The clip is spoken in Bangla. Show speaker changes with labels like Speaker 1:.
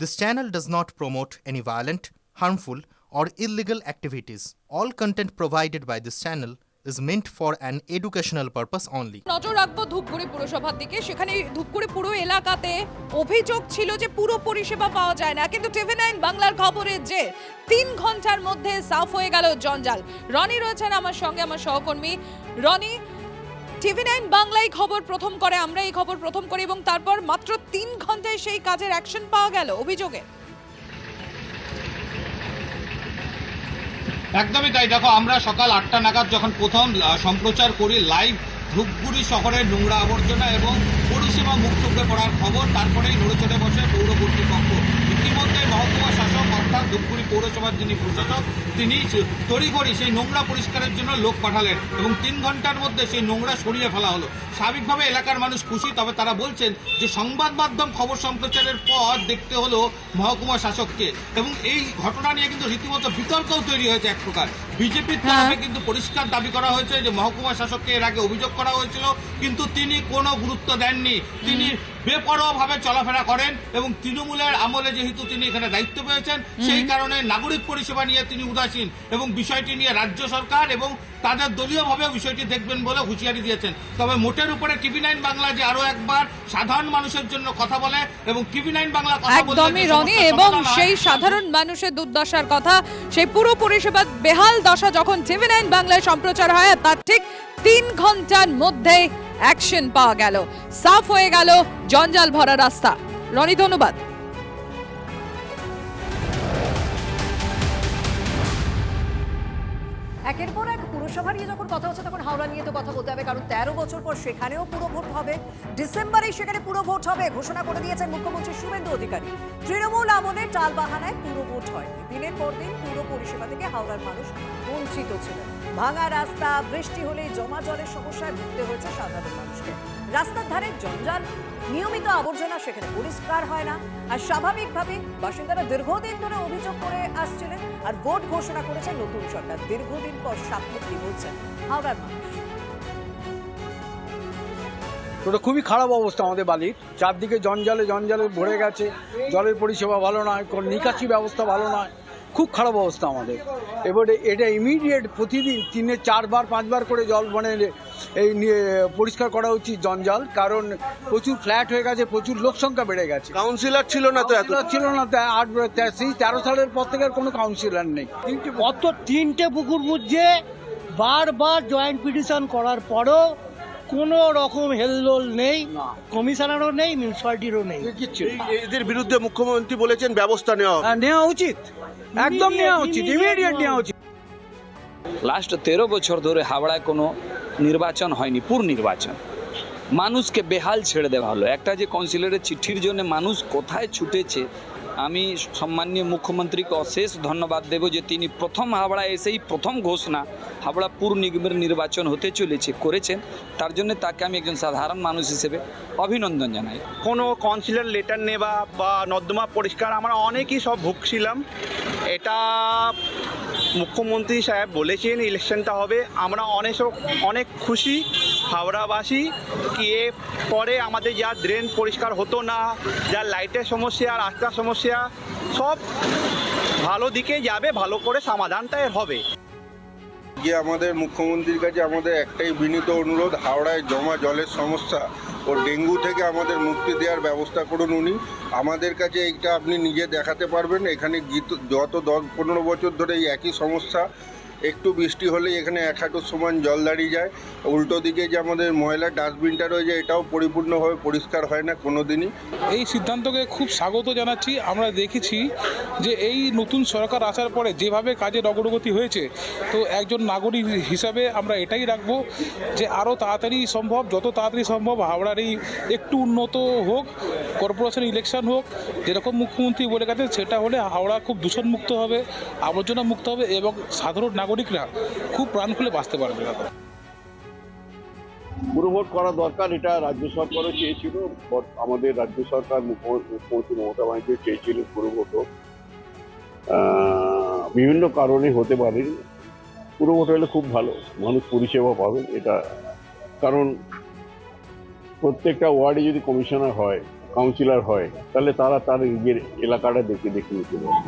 Speaker 1: This channel does not promote any violent, harmful, or illegal activities. All content provided by this channel is meant for an educational purpose only.
Speaker 2: নজর রাখবো ধূপগুড়ি পুরসভার দিকে। সেখানে ধূপগুড়ি পুরো এলাকাতে অভিযোগ ছিল যে পুরো পরিষেবা পাওয়া যায় না, কিন্তু TV9 বাংলার খবরে যে 3 ঘন্টার মধ্যে সাফ হয়ে গেল জঞ্জাল। রনি রয়েছেন আমার সঙ্গে, আমার সহকর্মী। রনি, TV9 বাংলায় খবর প্রথম করে, আমরা এই খবর প্রথম করি এবং তারপর মাত্র 3 ঘন্টায় সেই কাজের অ্যাকশন পাওয়া গেল অভিযোগে।
Speaker 3: একদমই তাই। দেখো, আমরা সকাল 8টা নাগাদ যখন প্রথম সম্প্রচার করি লাইভ ধূপগুড়ি শহরের নোংরা আবর্জনা এবং পরিষেবা মুক্ত হয়ে পড়ার খবর, তারপরেই নড়ে চড়ে বসে পৌর কর্তৃপক্ষ। ইতিমধ্যে মহকুমা শাসক অর্থাৎ ধূপগুড়ি পৌরসভার যিনি প্রশাসক, তিনি তড়িঘড়ি সেই নোংরা পরিষ্কারের জন্য লোক পাঠালেন এবং 3 ঘন্টার মধ্যে সেই নোংরা সরিয়ে ফেলা হলো। স্বাভাবিকভাবে এলাকার মানুষ খুশি, তবে তারা বলছেন যে সংবাদ মাধ্যম খবর সম্প্রচারের পর দেখতে হলো মহকুমা শাসককে, এবং এই ঘটনা নিয়ে কিন্তু রীতিমতো বিতর্কও তৈরি হয়েছে এক প্রকার। বিজেপির তরফে কিন্তু পরিষ্কার দাবি করা হয়েছে যে মহকুমা শাসককে এর আগে অভিযোগ করা হয়েছিল, কিন্তু তিনি কোনো গুরুত্ব দেননি। তিনি বেপরোয়াভাবে চলাফেরা করেন এবং তৃণমূলের আমলে যেহেতু তিনি এখানে দায়িত্ব পেয়েছেন, সেই কারণে নাগরিক পরিষেবা নিয়ে তিনি উদাসীন এবং বিষয়টি নিয়ে রাজ্য সরকার এবং তাদের দলীয়ভাবে বিষয়টি দেখবেন বলে হুঁশিয়ারি দিয়েছেন। তবে মোটের উপরে TV9 বাংলা যে আরো একবার সাধারণ মানুষের জন্য কথা বলে এবং TV9 বাংলা কথা বলে
Speaker 2: একদমই রনি, এবং সেই সাধারণ মানুষের দুর্দশার কথা, সেই পুরো পরিষেবার বেহাল দশা যখন TV9 বাংলায় সম্প্রচার হয়, তার ঠিক 3 ঘন্টার মধ্যে অ্যাকশন পাওয়া গেল, সাফ হয়ে গেল জঞ্জাল ভরা রাস্তা। রনি, ধন্যবাদ।
Speaker 4: একের পর এক পুরসভা নিয়ে যখন কথা হচ্ছে তখন হাওড়া নিয়ে তো কথা বলতে হবে, কারণ 13 বছর পর সেখানেও পুরো ভোট হবে। ডিসেম্বরেই সেখানে পুরো ভোট হবে ঘোষণা করে দিয়েছেন মুখ্যমন্ত্রী শুভেন্দু অধিকারী। তৃণমূল আমলে টাল বাহানায় পুরো ভোট হয়। দিনের পর দিন পুরো পরিষেবা থেকে হাওড়ার মানুষ বঞ্চিত ছিলেন। ভাঙা রাস্তা, বৃষ্টি হলে জমা জলের সমস্যায় ভুগতে হয়েছে সাধারণ মানুষকে। রাস্তার ধারে জঞ্জাল, নিয়মিত আবর্জনা সেখানে পরিষ্কার হয় না, আর স্বাভাবিকভাবে বাসিন্দারা দীর্ঘদিন ধরে অভিযোগ করে আসছিলেন। আর ভোট ঘোষণা করেছে নতুন সরকার। দীর্ঘদিন পর সাতমুক্তি বলছেন হাওড়ার মানুষ।
Speaker 5: ওটা খুবই খারাপ অবস্থা আমাদের বালির, চারদিকে জঞ্জালে ভরে গেছে, জলের পরিষেবা ভালো নয়, নিকাশি ব্যবস্থা ভালো নয়, খুব খারাপ অবস্থা আমাদের। এবারে এটা ইমিডিয়েট প্রতিদিন 3-4বার 5বার করে জল মানে এই পরিষ্কার করা উচিত জঞ্জাল, কারণ প্রচুর ফ্ল্যাট হয়ে গেছে, প্রচুর লোক সংখ্যা বেড়ে গেছে।
Speaker 6: কাউন্সিলর ছিল না তো, এত
Speaker 5: ছিল না। 13 সালের পর থেকে আর কোনো কাউন্সিলর নেই।
Speaker 7: কত 3টে পুকুর বুঝছে, বারবার জয়েন্ট পিটিশন করার পরও কোনো রকম হেলদোল নেই, কমিশনারও নেই, মিউনিসিপালিটিরও নেই।
Speaker 6: এদের বিরুদ্ধে মুখ্যমন্ত্রী বলেছেন ব্যবস্থা
Speaker 5: নেওয়া উচিত, একদম নেওয়া উচিত, ইমিডিয়েট নেওয়া উচিত।
Speaker 8: লাস্ট 13 বছর ধরে হাওড়ায় কোনো নির্বাচন হয়নি, পুর নির্বাচন। মানুষকে বেহাল ছেড়ে দেওয়া হলো। একটা যে কাউন্সিলরের চিঠির জন্য মানুষ কোথায় ছুটেছে, আমি সম্মানীয় মুখ্যমন্ত্রীকে অশেষ ধন্যবাদ দেব যে তিনি প্রথম হাওড়ায় এসেই প্রথম ঘোষণা হাওড়া পুর নিগমের নির্বাচন হতে চলেছে করেছেন। তার জন্য তাকে আমি একজন সাধারণ মানুষ হিসেবে অভিনন্দন জানাই।
Speaker 6: কোনো কাউন্সিলর লেটার নেওয়া বা নর্দমা পরিষ্কার আমরা অনেকই সব ভুগছিলাম। এটা মুখ্যমন্ত্রী সাহেব বলেছেন ইলেকশনটা হবে, আমরা অনেক খুশি হাওড়াবাসী। কি এ পরে আমাদের যা ড্রেন পরিষ্কার হতো না, যা লাইটের সমস্যা, রাস্তার সমস্যা, সব ভালো দিকে যাবে, ভালো করে সমাধানটা হবে।
Speaker 9: যে আমাদের মুখ্যমন্ত্রীর কাছে আমাদের একটাই বিনীত অনুরোধ, হাওড়ায় জমা জলের সমস্যা ও ডেঙ্গু থেকে আমাদের মুক্তি দেওয়ার ব্যবস্থা করুন উনি। আমাদের কাছে এইটা আপনি নিজে দেখাতে পারবেন। এখানে যত 10-15 বছর ধরে এই একই সমস্যা। একটু বৃষ্টি হলেই এখানে 1 হাঁটু সমান জল দাঁড়িয়ে যায়। উল্টো দিকে যে আমাদের ময়লার ডাস্টবিনটা রয়েছে, এটাও পরিপূর্ণভাবে পরিষ্কার হয় না কোনো দিনই।
Speaker 10: এই সিদ্ধান্তকে খুব স্বাগত জানাচ্ছি। আমরা দেখেছি যে এই নতুন সরকার আসার পরে যেভাবে কাজের অগ্রগতি হয়েছে, তো একজন নাগরিক হিসাবে আমরা এটাই রাখবো যে আরও তাড়াতাড়ি সম্ভব, যত তাড়াতাড়ি সম্ভব হাওড়ার এই একটু উন্নত হোক, কর্পোরেশন ইলেকশন হোক, যেরকম মুখ্যমন্ত্রী বলে গেছেন সেটা হলে হাওড়া খুব দূষণমুক্ত হবে, আবর্জনা মুক্ত হবে এবং সাধারণ নাগরিকরা খুব প্রাণ খুলে বাঁচতে পারবে।
Speaker 11: পুরো ভোট করা দরকার, এটা রাজ্য সরকারও চেয়েছিল। আমাদের রাজ্য সরকার মুখ্যমন্ত্রী মমতা ব্যানার্জি চেয়েছিলেন পুরো ভোট হোক, বিভিন্ন কারণে হতে পারেনি। পুরো ভোট হলে খুব ভালো, মানুষ পরিষেবা পাবেন। এটা কারণ প্রত্যেকটা ওয়ার্ডে যদি কমিশনার হয় কাউন্সিলর হয় তাহলে তারা তার নিজের এলাকাটা দেখে নিতে পারে।